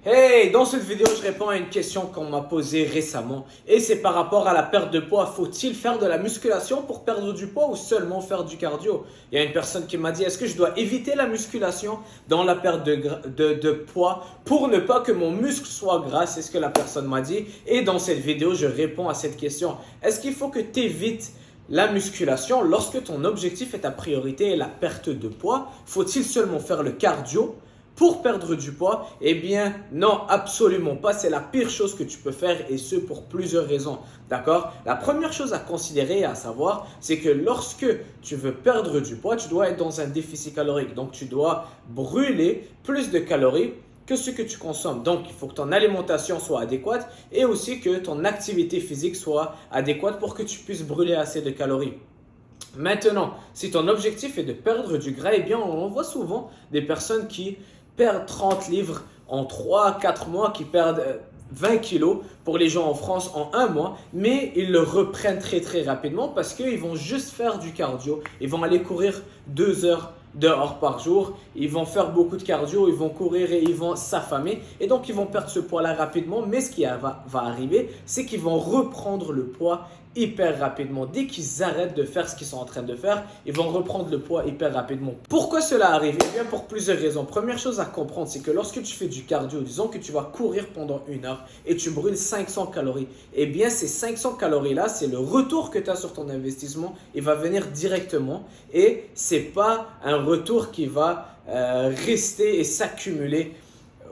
Hey, dans cette vidéo, je réponds à une question qu'on m'a posée récemment et c'est par rapport à la perte de poids. Faut-il faire de la musculation pour perdre du poids ou seulement faire du cardio? Il y a une personne qui m'a dit, est-ce que je dois éviter la musculation dans la perte de poids pour ne pas que mon muscle soit gras? C'est ce que la personne m'a dit et dans cette vidéo, je réponds à cette question. Est-ce qu'il faut que tu évites la musculation lorsque ton objectif et ta priorité est la perte de poids? Faut-il seulement faire le cardio pour perdre du poids? Eh bien, non, absolument pas. C'est la pire chose que tu peux faire et ce pour plusieurs raisons. D'accord? La première chose à considérer et à savoir, c'est que lorsque tu veux perdre du poids, tu dois être dans un déficit calorique. Donc, tu dois brûler plus de calories que ce que tu consommes. Donc, il faut que ton alimentation soit adéquate et aussi que ton activité physique soit adéquate pour que tu puisses brûler assez de calories. Maintenant, si ton objectif est de perdre du gras, eh bien, on voit souvent des personnes qui perdent 30 livres en 3 à 4 mois, qui perdent 20 kilos pour les gens en France en un mois, mais ils le reprennent très rapidement parce qu'ils vont juste faire du cardio. Ils vont aller courir 2 heures dehors par jour, ils vont faire beaucoup de cardio, ils vont courir et ils vont s'affamer et donc ils vont perdre ce poids-là rapidement, mais ce qui va arriver, c'est qu'ils vont reprendre le poids hyper rapidement. Dès qu'ils arrêtent de faire ce qu'ils sont en train de faire, ils vont reprendre le poids hyper rapidement. Pourquoi cela arrive? Eh bien, pour plusieurs raisons. Première chose à comprendre, c'est que lorsque tu fais du cardio, disons que tu vas courir pendant 1 heure et tu brûles 500 calories, eh bien, ces 500 calories-là, c'est le retour que tu as sur ton investissement. Il va venir directement et c'est pas un retour qui va rester et s'accumuler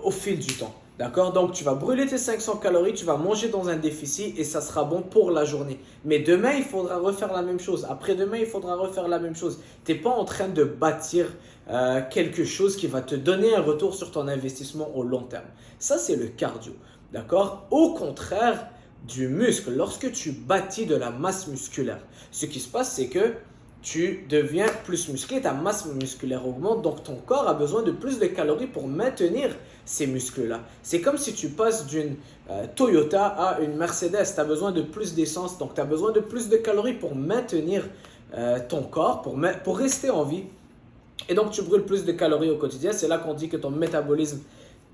au fil du temps. D'accord? Donc, tu vas brûler tes 500 calories, tu vas manger dans un déficit et ça sera bon pour la journée. Mais demain, il faudra refaire la même chose. Après-demain, il faudra refaire la même chose. Tu n'es pas en train de bâtir quelque chose qui va te donner un retour sur ton investissement au long terme. Ça, c'est le cardio. D'accord? Au contraire du muscle, lorsque tu bâtis de la masse musculaire, ce qui se passe, c'est que tu deviens plus musclé, ta masse musculaire augmente, donc ton corps a besoin de plus de calories pour maintenir ces muscles-là. C'est comme si tu passes d'une Toyota à une Mercedes, tu as besoin de plus d'essence, donc tu as besoin de plus de calories pour maintenir ton corps, pour rester en vie. Et donc tu brûles plus de calories au quotidien, c'est là qu'on dit que ton métabolisme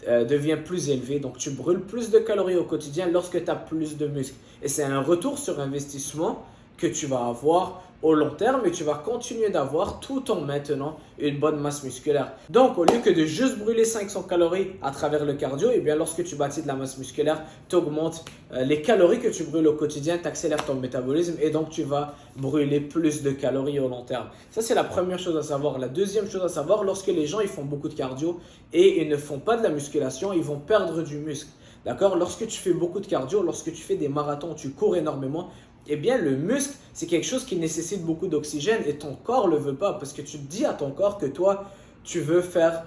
devient plus élevé. Donc, tu brûles plus de calories au quotidien lorsque tu as plus de muscles. Et c'est un retour sur investissement que tu vas avoir au long terme et tu vas continuer d'avoir tout en maintenant une bonne masse musculaire. Donc, au lieu que de juste brûler 500 calories à travers le cardio, eh bien, lorsque tu bâtis de la masse musculaire, tu augmentes les calories que tu brûles au quotidien, tu accélères ton métabolisme et donc tu vas brûler plus de calories au long terme. Ça, c'est la première chose à savoir. La deuxième chose à savoir, lorsque les gens ils font beaucoup de cardio et ils ne font pas de la musculation, ils vont perdre du muscle. D'accord? Lorsque tu fais beaucoup de cardio, lorsque tu fais des marathons, tu cours énormément, eh bien, le muscle, c'est quelque chose qui nécessite beaucoup d'oxygène et ton corps ne le veut pas parce que tu dis à ton corps que toi, tu veux faire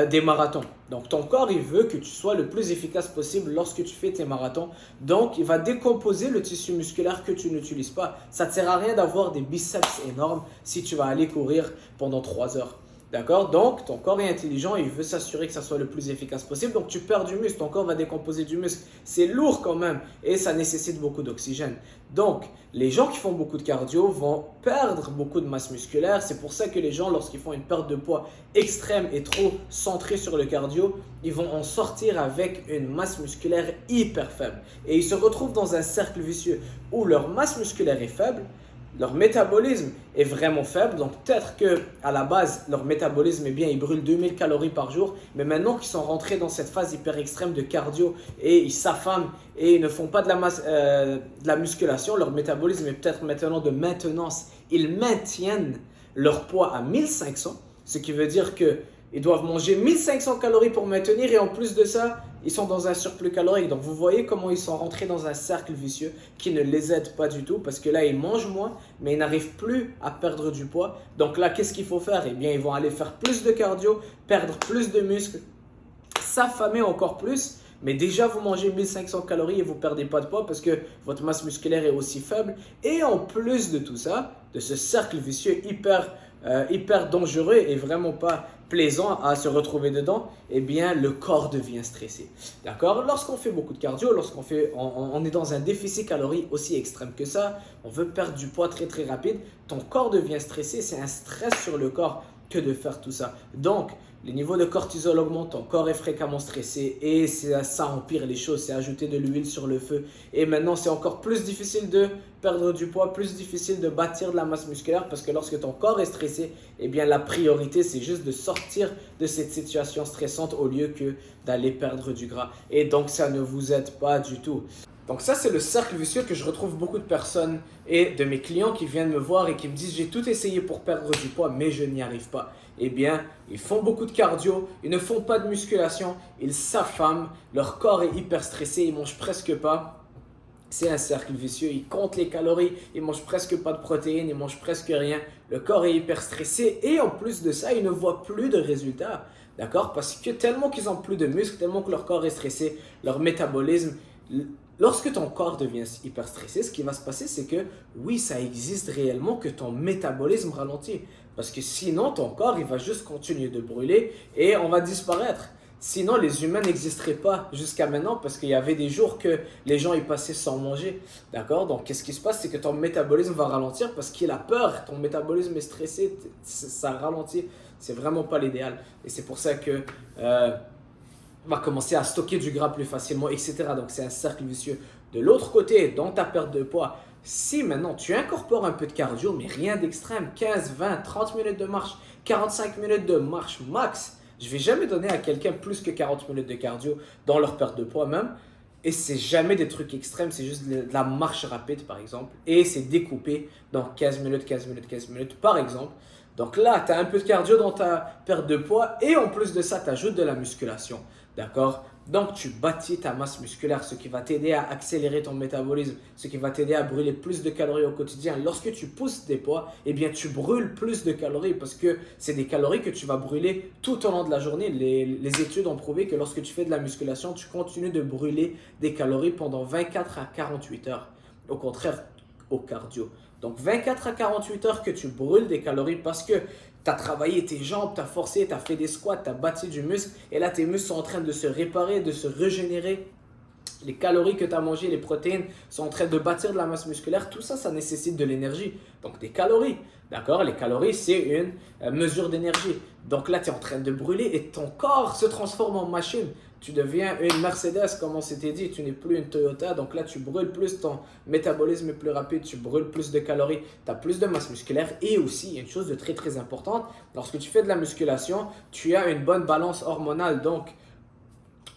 des marathons. Donc, ton corps, il veut que tu sois le plus efficace possible lorsque tu fais tes marathons. Donc, il va décomposer le tissu musculaire que tu n'utilises pas. Ça ne te sert à rien d'avoir des biceps énormes si tu vas aller courir pendant 3 heures. D'accord? Donc, ton corps est intelligent, il veut s'assurer que ça soit le plus efficace possible. Donc, tu perds du muscle, ton corps va décomposer du muscle. C'est lourd quand même et ça nécessite beaucoup d'oxygène. Donc, les gens qui font beaucoup de cardio vont perdre beaucoup de masse musculaire. C'est pour ça que les gens, lorsqu'ils font une perte de poids extrême et trop centrée sur le cardio, ils vont en sortir avec une masse musculaire hyper faible. Et ils se retrouvent dans un cercle vicieux où leur masse musculaire est faible, leur métabolisme est vraiment faible, donc peut-être qu'à la base, leur métabolisme, eh bien, ils brûlent 2000 calories par jour, mais maintenant qu'ils sont rentrés dans cette phase hyper extrême de cardio et ils s'affament et ils ne font pas de la musculation, leur métabolisme est peut-être maintenant de maintenance. Ils maintiennent leur poids à 1500, ce qui veut dire qu'ils doivent manger 1500 calories pour maintenir et en plus de ça, ils sont dans un surplus calorique. Donc, vous voyez comment ils sont rentrés dans un cercle vicieux qui ne les aide pas du tout parce que là, ils mangent moins, mais ils n'arrivent plus à perdre du poids. Donc là, qu'est-ce qu'il faut faire? Eh bien, ils vont aller faire plus de cardio, perdre plus de muscles, s'affamer encore plus. Mais déjà, vous mangez 1500 calories et vous ne perdez pas de poids parce que votre masse musculaire est aussi faible. Et en plus de tout ça, de ce cercle vicieux hyper dangereux et vraiment pas plaisant à se retrouver dedans, eh bien, le corps devient stressé. D'accord? Lorsqu'on fait beaucoup de cardio, on est dans un déficit calorique aussi extrême que ça, on veut perdre du poids très rapide, ton corps devient stressé, c'est un stress sur le corps. que de faire tout ça. Donc, les niveaux de cortisol augmentent, ton corps est fréquemment stressé et ça empire les choses, c'est ajouter de l'huile sur le feu. Et maintenant, c'est encore plus difficile de perdre du poids, plus difficile de bâtir de la masse musculaire parce que lorsque ton corps est stressé, eh bien la priorité, c'est juste de sortir de cette situation stressante au lieu que d'aller perdre du gras. Et donc, ça ne vous aide pas du tout. Donc ça, c'est le cercle vicieux que je retrouve beaucoup de personnes et de mes clients qui viennent me voir et qui me disent « J'ai tout essayé pour perdre du poids, mais je n'y arrive pas. » Eh bien, ils font beaucoup de cardio, ils ne font pas de musculation, ils s'affament, leur corps est hyper stressé, ils mangent presque pas. C'est un cercle vicieux, ils comptent les calories, ils mangent presque pas de protéines, ils mangent presque rien. Le corps est hyper stressé et en plus de ça, ils ne voient plus de résultats. D'accord? Parce que tellement qu'ils ont plus de muscles, tellement que leur corps est stressé, leur métabolisme... Lorsque ton corps devient hyper stressé, ce qui va se passer, c'est que oui, ça existe réellement que ton métabolisme ralentit. Parce que sinon, ton corps, il va juste continuer de brûler et on va disparaître. Sinon, les humains n'existeraient pas jusqu'à maintenant parce qu'il y avait des jours que les gens y passaient sans manger. D'accord? Donc, qu'est-ce qui se passe? C'est que ton métabolisme va ralentir parce qu'il a peur. Ton métabolisme est stressé, ça ralentit. C'est vraiment pas l'idéal. Et c'est pour ça que... va commencer à stocker du gras plus facilement, etc. Donc, c'est un cercle vicieux. De l'autre côté, dans ta perte de poids, si maintenant tu incorpores un peu de cardio, mais rien d'extrême, 15, 20, 30 minutes de marche, 45 minutes de marche max, je ne vais jamais donner à quelqu'un plus que 40 minutes de cardio dans leur perte de poids même. Et c'est jamais des trucs extrêmes, c'est juste de la marche rapide par exemple. Et c'est découpé dans 15 minutes, 15 minutes, 15 minutes par exemple. Donc là, tu as un peu de cardio dans ta perte de poids et en plus de ça, tu ajoutes de la musculation. D'accord? Donc, tu bâtis ta masse musculaire, ce qui va t'aider à accélérer ton métabolisme, ce qui va t'aider à brûler plus de calories au quotidien. Lorsque tu pousses des poids, eh bien, tu brûles plus de calories parce que c'est des calories que tu vas brûler tout au long de la journée. Les études ont prouvé que lorsque tu fais de la musculation, tu continues de brûler des calories pendant 24 à 48 heures. Au contraire, au cardio. Donc, 24 à 48 heures que tu brûles des calories parce que tu as travaillé tes jambes, tu as forcé, tu as fait des squats, tu as bâti du muscle et là tes muscles sont en train de se réparer, de se régénérer. Les calories que tu as mangées, les protéines sont en train de bâtir de la masse musculaire. Tout ça, ça nécessite de l'énergie. Donc des calories. D'accord? Les calories, c'est une mesure d'énergie. Donc là, tu es en train de brûler et ton corps se transforme en machine. Tu deviens une Mercedes, comme on s'était dit. Tu n'es plus une Toyota. Donc là, tu brûles plus, ton métabolisme est plus rapide. Tu brûles plus de calories. Tu as plus de masse musculaire. Et aussi, il y a une chose de très, très importante. Lorsque tu fais de la musculation, tu as une bonne balance hormonale. Donc,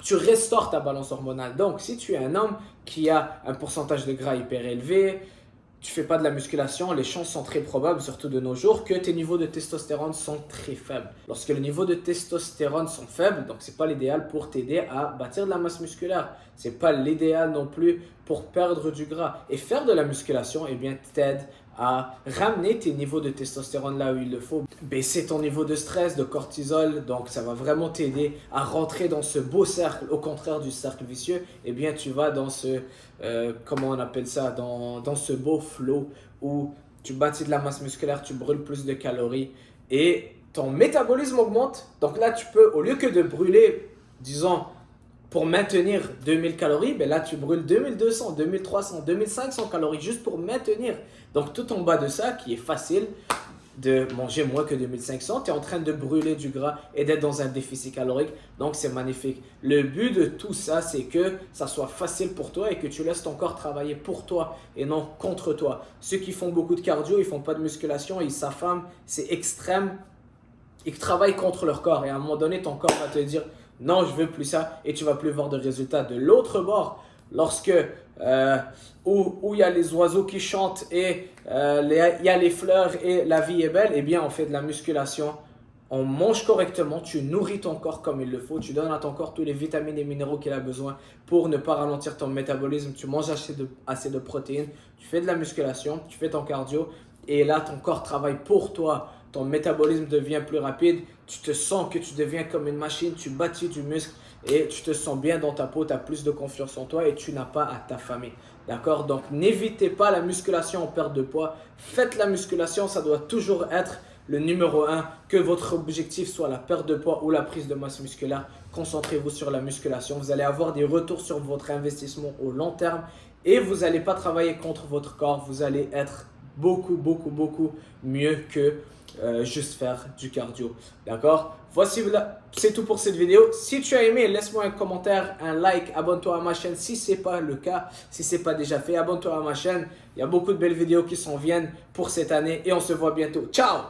tu restaures ta balance hormonale. Donc, si tu es un homme qui a un pourcentage de gras hyper élevé, tu ne fais pas de la musculation, les chances sont très probables, surtout de nos jours, que tes niveaux de testostérone sont très faibles. Lorsque les niveaux de testostérone sont faibles, donc ce n'est pas l'idéal pour t'aider à bâtir de la masse musculaire. Ce n'est pas l'idéal non plus pour perdre du gras. Et faire de la musculation, eh bien, t'aide à ramener tes niveaux de testostérone là où il le faut, baisser ton niveau de stress, de cortisol, donc ça va vraiment t'aider à rentrer dans ce beau cercle, au contraire du cercle vicieux, eh bien tu vas dans ce, comment on appelle ça, dans ce beau flow où tu bâtis de la masse musculaire, tu brûles plus de calories et ton métabolisme augmente, donc là tu peux, au lieu que de brûler, disons, pour maintenir 2000 calories, ben là tu brûles 2200, 2300, 2500 calories juste pour maintenir. Donc tout en bas de ça, qui est facile de manger moins que 2500, tu es en train de brûler du gras et d'être dans un déficit calorique. Donc c'est magnifique. Le but de tout ça, c'est que ça soit facile pour toi et que tu laisses ton corps travailler pour toi et non contre toi. Ceux qui font beaucoup de cardio, ils font pas de musculation, ils s'affament, c'est extrême. Ils travaillent contre leur corps et à un moment donné, ton corps va te dire non, je veux plus ça et tu vas plus voir de résultats. De l'autre bord, lorsque où il y a les oiseaux qui chantent et il y a les fleurs et la vie est belle, eh bien on fait de la musculation, on mange correctement, tu nourris ton corps comme il le faut, tu donnes à ton corps tous les vitamines et minéraux qu'il a besoin pour ne pas ralentir ton métabolisme, tu manges assez de protéines, tu fais de la musculation, tu fais ton cardio et là ton corps travaille pour toi. Ton métabolisme devient plus rapide, tu te sens que tu deviens comme une machine, tu bâtis du muscle et tu te sens bien dans ta peau, tu as plus de confiance en toi et tu n'as pas à t'affamer. D'accord? Donc, n'évitez pas la musculation en perte de poids. Faites la musculation, ça doit toujours être le numéro 1. Que votre objectif soit la perte de poids ou la prise de masse musculaire, concentrez-vous sur la musculation. Vous allez avoir des retours sur votre investissement au long terme et vous n'allez pas travailler contre votre corps. Vous allez être beaucoup mieux que juste faire du cardio. D'accord? Voici, c'est tout pour cette vidéo. Si tu as aimé, laisse-moi un commentaire, un like, abonne-toi à ma chaîne si ce n'est pas le cas. Si ce n'est pas déjà fait, abonne-toi à ma chaîne. Il y a beaucoup de belles vidéos qui s'en viennent pour cette année et on se voit bientôt. Ciao!